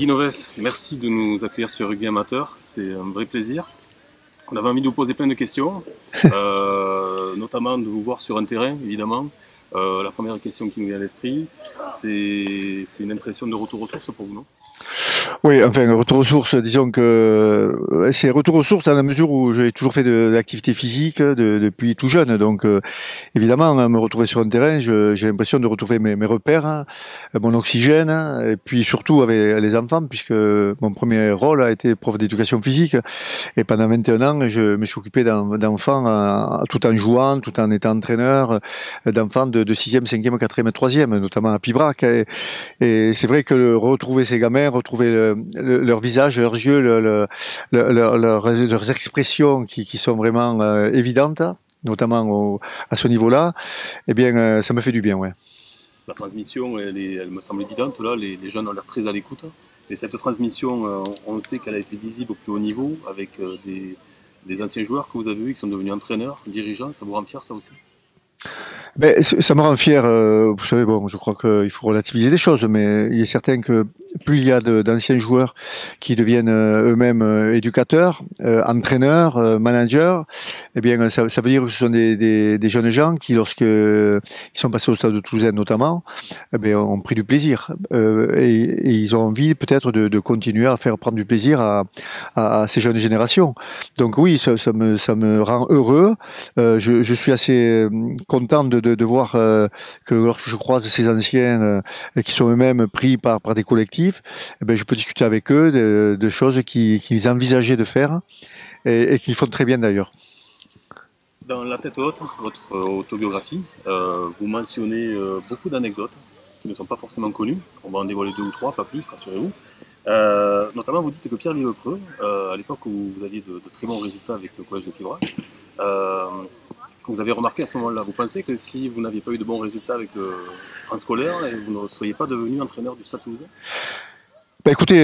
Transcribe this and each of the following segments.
Guy Novès, merci de nous accueillir sur Rugby Amateur, c'est un vrai plaisir. On avait envie de vous poser plein de questions, notamment de vous voir sur un terrain, évidemment. La première question qui nous vient à l'esprit, c'est une impression de retour aux sources pour vous, non? Oui, enfin, retour aux sources, disons que c'est retour aux sources dans la mesure où j'ai toujours fait de l'activité physique depuis tout jeune. Donc, évidemment, me retrouver sur un terrain, j'ai l'impression de retrouver mes repères, hein, mon oxygène, hein, et puis surtout avec les enfants, puisque mon premier rôle a été prof d'éducation physique. Et pendant 21 ans, je me suis occupé d'enfants tout en jouant, tout en étant entraîneur, d'enfants de 6e, 5e, 4e et 3e, notamment à Pibrac. Et c'est vrai que retrouver ces gamins, retrouver leur visage, leurs yeux, leurs expressions qui sont vraiment évidentes, notamment à ce niveau-là, eh bien, ça me fait du bien, ouais. La transmission, elle me semble évidente, là, les jeunes ont l'air très à l'écoute. Et cette transmission, on sait qu'elle a été visible au plus haut niveau, avec des anciens joueurs que vous avez vus, qui sont devenus entraîneurs, dirigeants, ça vous rend fier ça aussi? Ben, ça me rend fier. Vous savez, bon, je crois qu'il faut relativiser les choses, mais il est certain que plus il y a d'anciens joueurs qui deviennent eux-mêmes éducateurs, entraîneurs, managers, eh bien, ça veut dire que ce sont des jeunes gens qui, lorsque ils sont passés au Stade de Toulousain notamment, eh bien, ont pris du plaisir et ils ont envie peut-être de continuer à faire prendre du plaisir à ces jeunes générations. Donc oui, ça me rend heureux. Je suis assez content de voir que lorsque je croise ces anciens qui sont eux-mêmes pris par des collectifs, eh ben, je peux discuter avec eux de choses qu'ils envisageaient de faire et qu'ils font très bien d'ailleurs. Dans La Tête Haute, votre autobiographie, vous mentionnez beaucoup d'anecdotes qui ne sont pas forcément connues. On va en dévoiler 2 ou 3, pas plus, rassurez-vous. Notamment, vous dites que Pierre Lieupreux, à l'époque où vous aviez de très bons résultats avec le collège de Pibrac, vous avez remarqué à ce moment-là, vous pensez que si vous n'aviez pas eu de bons résultats en scolaire, vous ne seriez pas devenu entraîneur du Stade Toulousain? Bah écoutez,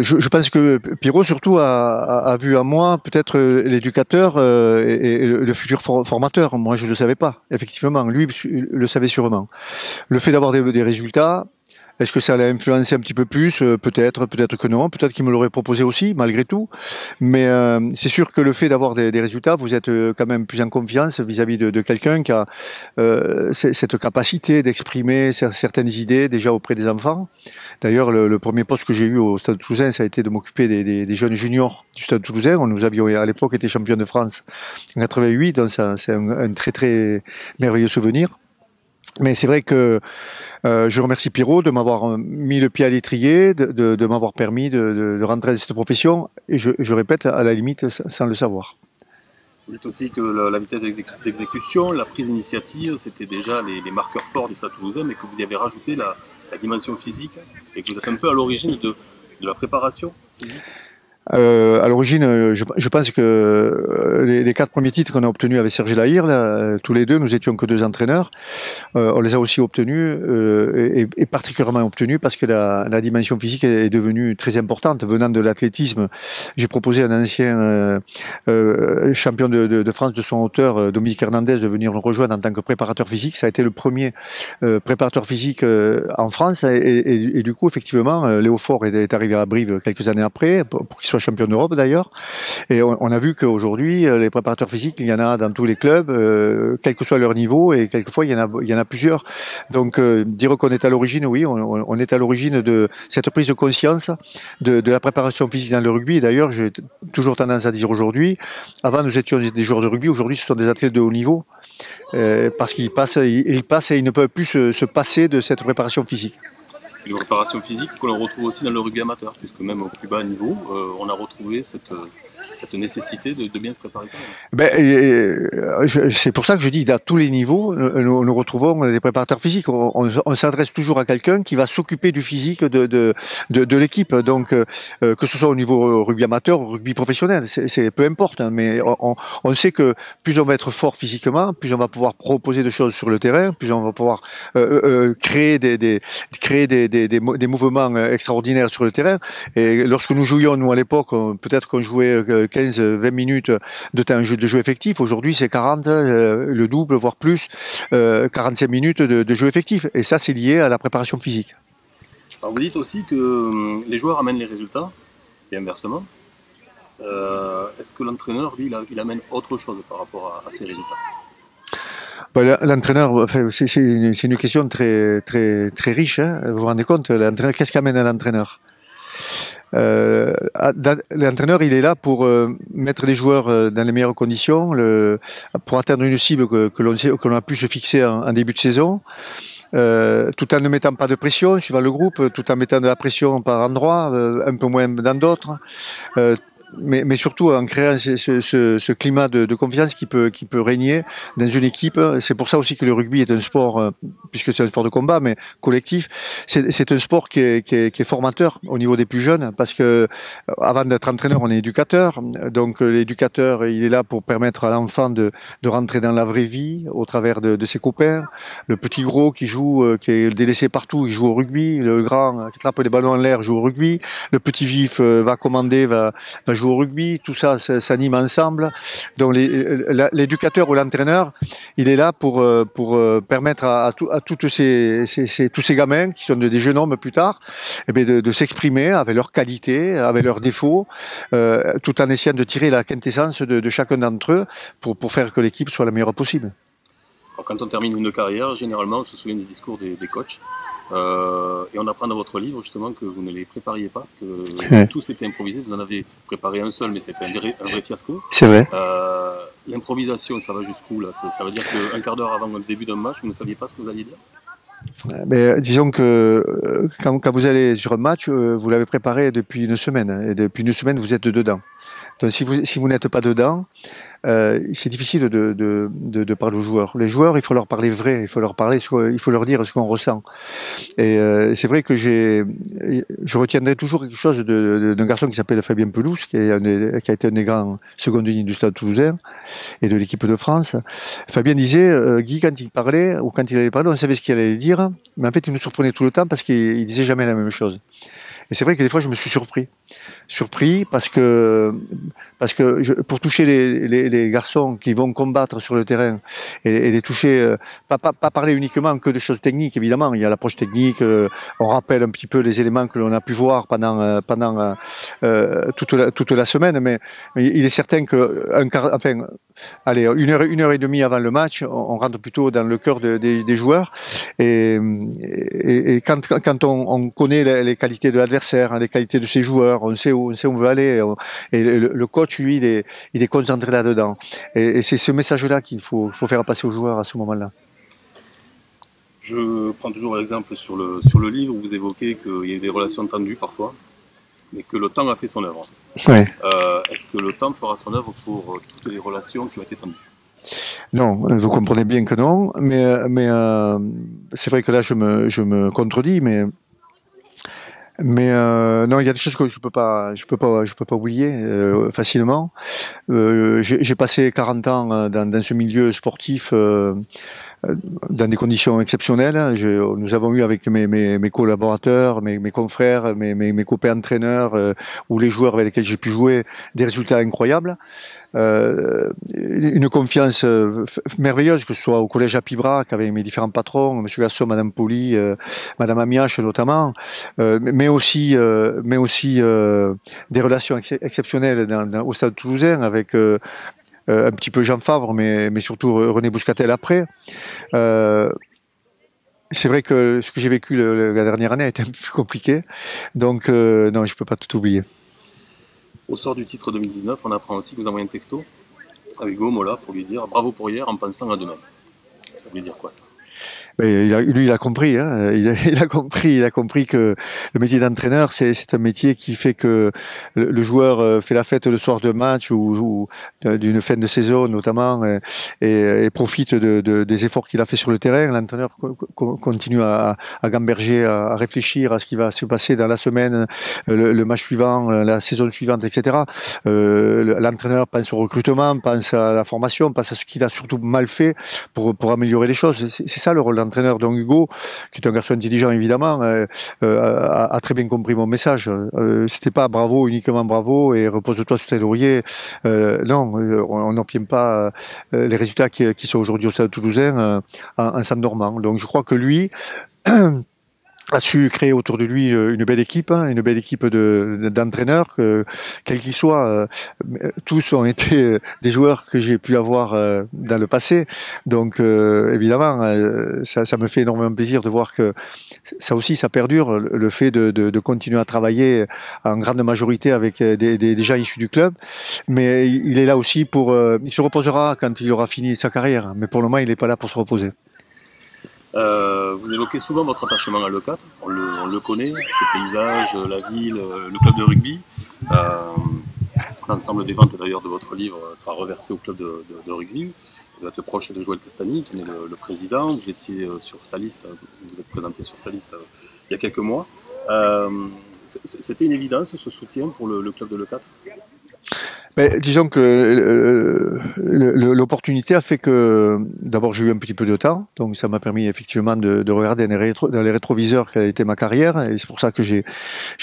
je pense que Pierrot surtout a vu en moi peut-être l'éducateur et le futur formateur. Moi, je ne le savais pas, effectivement. Lui le savait sûrement. Le fait d'avoir des résultats, est-ce que ça allait influencer un petit peu plus? Peut-être, peut-être que non. Peut-être qu'il me l'aurait proposé aussi, malgré tout. Mais c'est sûr que le fait d'avoir des résultats, vous êtes quand même plus en confiance vis-à-vis de quelqu'un qui a cette capacité d'exprimer certaines idées déjà auprès des enfants. D'ailleurs, le premier poste que j'ai eu au Stade Toulousain, ça a été de m'occuper des jeunes juniors du Stade Toulousain. Nous avions à l'époque été champions de France en 88, donc c'est un très très merveilleux souvenir. Mais c'est vrai que je remercie Pierrot de m'avoir mis le pied à l'étrier, de m'avoir permis de rentrer dans cette profession, et je répète, à la limite, sans le savoir. Vous dites aussi que la vitesse d'exécution, la prise d'initiative, c'était déjà les marqueurs forts du Stade Toulousain, mais que vous y avez rajouté la dimension physique, et que vous êtes un peu à l'origine de la préparation physique. À l'origine, je pense que les 4 premiers titres qu'on a obtenus avec Serge Lahir, là, tous les deux, nous étions que 2 entraîneurs. On les a aussi obtenus et particulièrement obtenus parce que la dimension physique est devenue très importante. Venant de l'athlétisme, j'ai proposé à un ancien champion de France de son hauteur, Dominique Hernandez, de venir nous rejoindre en tant que préparateur physique. Ça a été le premier préparateur physique en France et du coup, effectivement, Léo Faure est arrivé à Brive quelques années après pour qu'il soit champion d'Europe d'ailleurs. Et on a vu qu'aujourd'hui, les préparateurs physiques, il y en a dans tous les clubs, quel que soit leur niveau, et quelquefois il y en a plusieurs. Donc dire qu'on est à l'origine, oui, on est à l'origine de cette prise de conscience de la préparation physique dans le rugby. Et d'ailleurs, j'ai toujours tendance à dire aujourd'hui, avant nous étions des joueurs de rugby, aujourd'hui ce sont des athlètes de haut niveau, parce qu'ils passent et ils ne peuvent plus se passer de cette préparation physique. Une préparation physique que l'on retrouve aussi dans le rugby amateur, puisque même au plus bas niveau, on a retrouvé cette nécessité de bien se préparer. C'est pour ça que je dis qu'à tous les niveaux, nous retrouvons des préparateurs physiques. On s'adresse toujours à quelqu'un qui va s'occuper du physique de l'équipe. Donc, que ce soit au niveau rugby amateur ou rugby professionnel, c'est peu importe. Hein, mais on sait que plus on va être fort physiquement, plus on va pouvoir proposer de choses sur le terrain, plus on va pouvoir créer des mouvements extraordinaires sur le terrain. Et lorsque nous jouions, nous à l'époque, peut-être qu'on jouait 15-20 minutes de temps de jeu effectif. Aujourd'hui, c'est 40, le double, voire plus, 45 minutes de jeu effectif. Et ça, c'est lié à la préparation physique. Alors vous dites aussi que les joueurs amènent les résultats, et inversement. Est-ce que l'entraîneur, lui, il amène autre chose par rapport à ces résultats? Bah, l'entraîneur, enfin, c'est une question très, très, très riche. Hein. Vous vous rendez compte, l'entraîneur, qu'est-ce qui amène à l'entraîneur? L'entraîneur, il est là pour mettre les joueurs dans les meilleures conditions, pour atteindre une cible que l'on a pu se fixer en début de saison, tout en ne mettant pas de pression suivant le groupe, tout en mettant de la pression par endroits, un peu moins dans d'autres. Mais surtout en créant ce climat de confiance qui peut régner dans une équipe. C'est pour ça aussi que le rugby est un sport, puisque c'est un sport de combat, mais collectif. C'est un sport qui est formateur au niveau des plus jeunes, parce que avant d'être entraîneur, on est éducateur. Donc l'éducateur, il est là pour permettre à l'enfant de rentrer dans la vraie vie au travers de ses copains. Le petit gros qui joue, qui est délaissé partout, il joue au rugby. Le grand qui attrape les ballons en l'air joue au rugby. Le petit vif va commander, va jouer au rugby, tout ça s'anime ensemble. Donc l'éducateur ou l'entraîneur, il est là pour permettre à tous ces gamins qui sont des jeunes hommes plus tard, eh bien de s'exprimer avec leurs qualités, avec leurs défauts, tout en essayant de tirer la quintessence de chacun d'entre eux pour faire que l'équipe soit la meilleure possible. Alors, quand on termine une carrière, généralement, on se souvient des discours des coachs. Et on apprend dans votre livre justement que vous ne les prépariez pas, que tout s'était improvisé. Vous en avez préparé un seul, mais c'était un vrai fiasco. C'est vrai. L'improvisation, ça va jusqu'où là? Ça veut dire qu'un quart d'heure avant le début d'un match, vous ne saviez pas ce que vous alliez dire? Mais disons que quand vous allez sur un match, vous l'avez préparé depuis une semaine. Et depuis une semaine, vous êtes dedans. Donc si vous n'êtes pas dedans, c'est difficile de parler aux joueurs. Les joueurs, il faut leur parler vrai, il faut leur parler, il faut leur dire ce qu'on ressent. Et c'est vrai que je retiendrai toujours quelque chose d'un garçon qui s'appelle Fabien Pelouse, qui a été un des grands secondes lignes du Stade Toulousain et de l'équipe de France. Fabien disait, Guy, quand il parlait, ou quand il allait parler, on savait ce qu'il allait dire, mais en fait, il nous surprenait tout le temps parce qu'il disait jamais la même chose. Et c'est vrai que des fois, je me suis surpris parce que pour toucher les garçons qui vont combattre sur le terrain et les toucher, pas parler uniquement que de choses techniques, évidemment, il y a l'approche technique, on rappelle un petit peu les éléments que l'on a pu voir pendant toute la semaine, mais il est certain que allez, une heure et demie avant le match, on rentre plutôt dans le cœur des joueurs, et quand on connaît les qualités de l'adversaire, les qualités de ses joueurs, on sait où on veut aller, et le coach, lui, il est concentré là-dedans. Et c'est ce message-là qu'il faut faire passer aux joueurs à ce moment-là. Je prends toujours l'exemple sur le livre où vous évoquez qu'il y a des relations tendues parfois, mais que le temps a fait son œuvre. Ouais. Est-ce que le temps fera son œuvre pour toutes les relations qui ont été tendues? Non, vous comprenez bien que non, mais c'est vrai que là je me contredis, mais non, il y a des choses que je peux pas oublier facilement. J'ai passé 40 ans dans ce milieu sportif. Dans des conditions exceptionnelles. Nous avons eu avec mes collaborateurs, mes confrères, mes copains entraîneurs ou les joueurs avec lesquels j'ai pu jouer des résultats incroyables. Une confiance merveilleuse, que ce soit au collège à Pibrac avec mes différents patrons, M. Gasson, Mme Poli, Mme Amiache notamment, mais aussi des relations exceptionnelles au Stade Toulousain avec un petit peu Jean Favre, mais surtout René Bouscatel après. C'est vrai que ce que j'ai vécu la dernière année a été un peu plus compliqué, donc non, je ne peux pas tout oublier. Au sort du titre 2019, on apprend aussi que vous envoyez un texto à Hugo Mola pour lui dire bravo pour hier en pensant à demain. Ça veut dire quoi ça? Mais lui, il a compris. Hein. Il a compris que le métier d'entraîneur, c'est un métier qui fait que le joueur fait la fête le soir de match ou d'une fin de saison notamment, et profite des efforts qu'il a fait sur le terrain. L'entraîneur continue à gamberger, à réfléchir à ce qui va se passer dans la semaine, le match suivant, la saison suivante, etc. L'entraîneur pense au recrutement, pense à la formation, pense à ce qu'il a surtout mal fait pour améliorer les choses. C'est ça le rôle d'entraîneur. Donc Hugo, qui est un garçon intelligent évidemment, a très bien compris mon message. C'était pas bravo, uniquement bravo et repose-toi sur tes lauriers. Non, on n'obtient pas les résultats qui sont aujourd'hui au Stade Toulousain en s'endormant. Donc je crois que lui a su créer autour de lui une belle équipe, hein, une belle équipe d'entraîneurs, quels qu'ils soient. Tous ont été des joueurs que j'ai pu avoir dans le passé. Donc évidemment, ça me fait énormément plaisir de voir que ça aussi, ça perdure, le fait de continuer à travailler en grande majorité avec des gens issus du club. Mais il est là aussi pour... il se reposera quand il aura fini sa carrière. Mais pour le moment, il n'est pas là pour se reposer. Vous évoquez souvent votre attachement à Leucate, on le connaît, ses paysages, la ville, le club de rugby. L'ensemble des ventes d'ailleurs de votre livre sera reversé au club de rugby. Vous êtes proche de Joël Castagny, qui est le président. Vous étiez sur sa liste, vous êtes présenté sur sa liste il y a quelques mois. C'était une évidence ce soutien pour le club de Leucate? Mais disons que l'opportunité a fait que, d'abord, j'ai eu un petit peu de temps, donc ça m'a permis effectivement de regarder dans les rétroviseurs quelle a été ma carrière, et c'est pour ça que j'ai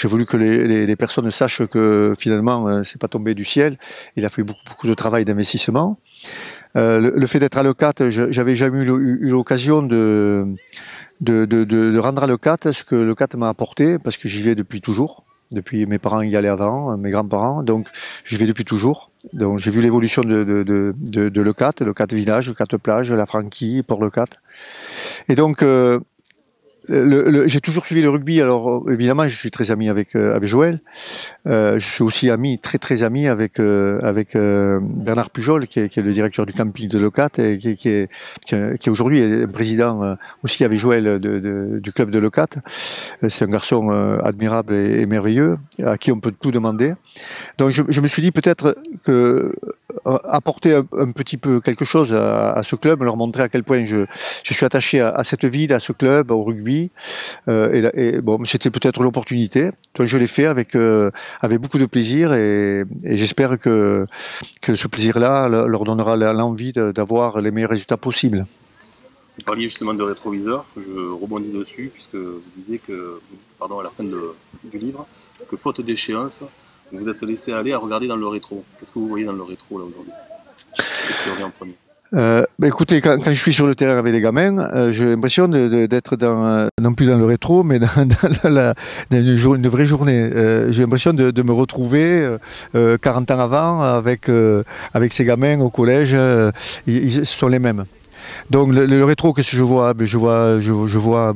voulu que les personnes sachent que finalement, c'est pas tombé du ciel. Il a fait beaucoup de travail d'investissement. Le fait d'être à Leucate, j'avais jamais eu l'occasion de rendre à Leucate ce que Leucate m'a apporté, parce que j'y vais depuis toujours. Depuis mes parents y allaient avant, mes grands-parents, donc j'y vais depuis toujours. Donc j'ai vu l'évolution de Leucate, Leucate village, Leucate plage, la Franquie, Port-Leucate. Et donc j'ai toujours suivi le rugby. Alors évidemment, je suis très ami avec Joël. Je suis aussi très ami avec Bernard Pujol, qui est le directeur du camping de Leucate et qui est aujourd'hui président aussi avec Joël du club de Leucate. C'est un garçon admirable et merveilleux, à qui on peut tout demander. Donc je me suis dit peut-être que apporter un petit peu quelque chose à ce club, leur montrer à quel point je suis attaché à cette ville, à ce club, au rugby. Et bon, c'était peut-être l'opportunité. Donc je l'ai fait avec beaucoup de plaisir et j'espère que ce plaisir-là leur donnera l'envie d'avoir les meilleurs résultats possibles. Vous parliez justement de rétroviseur, je rebondis dessus puisque vous disiez que, à la fin du livre, que faute d'échéance, vous vous êtes laissé aller à regarder dans le rétro. Qu'est-ce que vous voyez dans le rétro là aujourd'hui? Qu'est-ce qui revient en premier? Écoutez, quand je suis sur le terrain avec les gamins, j'ai l'impression d'être non plus dans le rétro, mais dans une vraie journée. J'ai l'impression de me retrouver 40 ans avant avec ces gamins au collège. Ce sont les mêmes. Donc le rétro, qu'est-ce que je vois? Je vois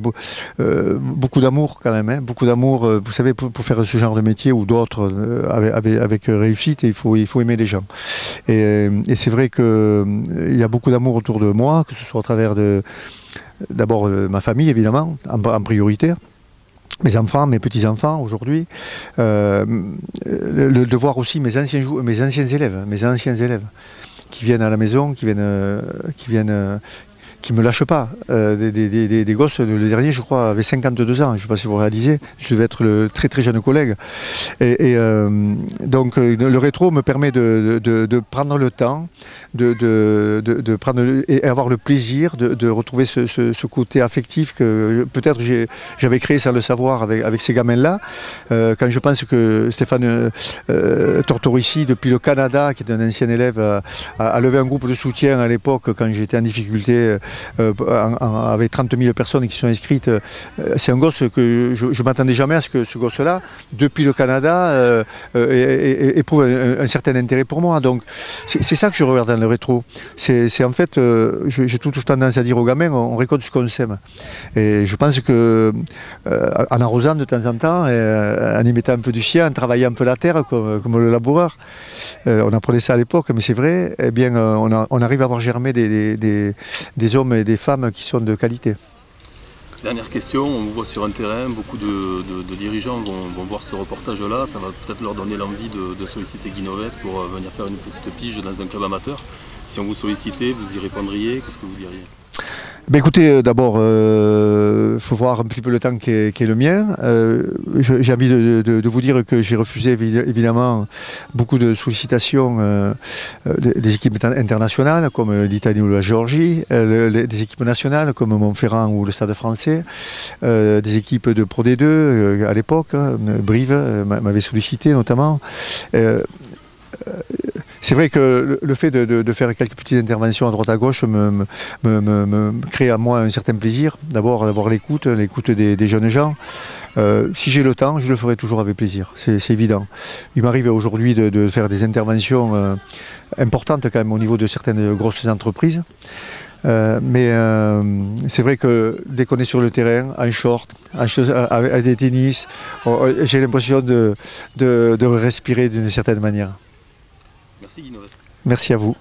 beaucoup d'amour quand même, hein, beaucoup d'amour. Vous savez, pour faire ce genre de métier ou d'autres avec réussite, il faut aimer les gens. Et c'est vrai qu'il y a beaucoup d'amour autour de moi, que ce soit à travers d'abord ma famille évidemment, en priorité. Mes enfants, mes petits-enfants aujourd'hui, de voir aussi mes anciens élèves qui viennent à la maison, qui me lâchent pas. Des gosses, le dernier, je crois, avait 52 ans. Je ne sais pas si vous réalisez. Je devais être le très très jeune collègue. Donc le rétro me permet de prendre le temps, de prendre et avoir le plaisir de retrouver ce côté affectif que peut-être j'avais créé sans le savoir avec ces gamins-là. Quand je pense que Stéphane Tortorici, depuis le Canada, qui est un ancien élève, a levé un groupe de soutien à l'époque quand j'étais en difficulté avec 30 000 personnes qui sont inscrites. C'est un gosse que je ne m'attendais jamais à ce que ce gosse-là, depuis le Canada, éprouve un certain intérêt pour moi. Donc c'est ça que je regarde dans le rétro. C'est en fait, j'ai toujours tendance à dire aux gamins, on récolte ce qu'on sème. Et je pense que en arrosant de temps en temps, en y mettant un peu du sien, en travaillant un peu la terre comme le laboureur, on apprenait ça à l'époque, mais c'est vrai, eh bien, on arrive à voir germer des hommes et des femmes qui sont de qualité. Dernière question, on vous voit sur un terrain, beaucoup de dirigeants vont voir ce reportage-là, ça va peut-être leur donner l'envie de solliciter Guinoves pour venir faire une petite pige dans un club amateur. Si on vous sollicitait, vous y répondriez, qu'est-ce que vous diriez? Ben écoutez, d'abord, faut voir un petit peu le temps qui est le mien. J'ai envie de vous dire que j'ai refusé évidemment beaucoup de sollicitations des équipes internationales comme l'Italie ou la Géorgie, des équipes nationales comme Montferrand ou le Stade français, des équipes de Pro D2 à l'époque, Brive m'avait sollicité notamment. c'est vrai que le fait de faire quelques petites interventions à droite à gauche me crée à moi un certain plaisir. D'abord d'avoir l'écoute des jeunes gens. Si j'ai le temps, je le ferai toujours avec plaisir, c'est évident. Il m'arrive aujourd'hui de faire des interventions importantes quand même au niveau de certaines grosses entreprises. Mais c'est vrai que dès qu'on est sur le terrain, en short, avec des tennis, j'ai l'impression de respirer d'une certaine manière. Merci Guy Novet. Merci à vous.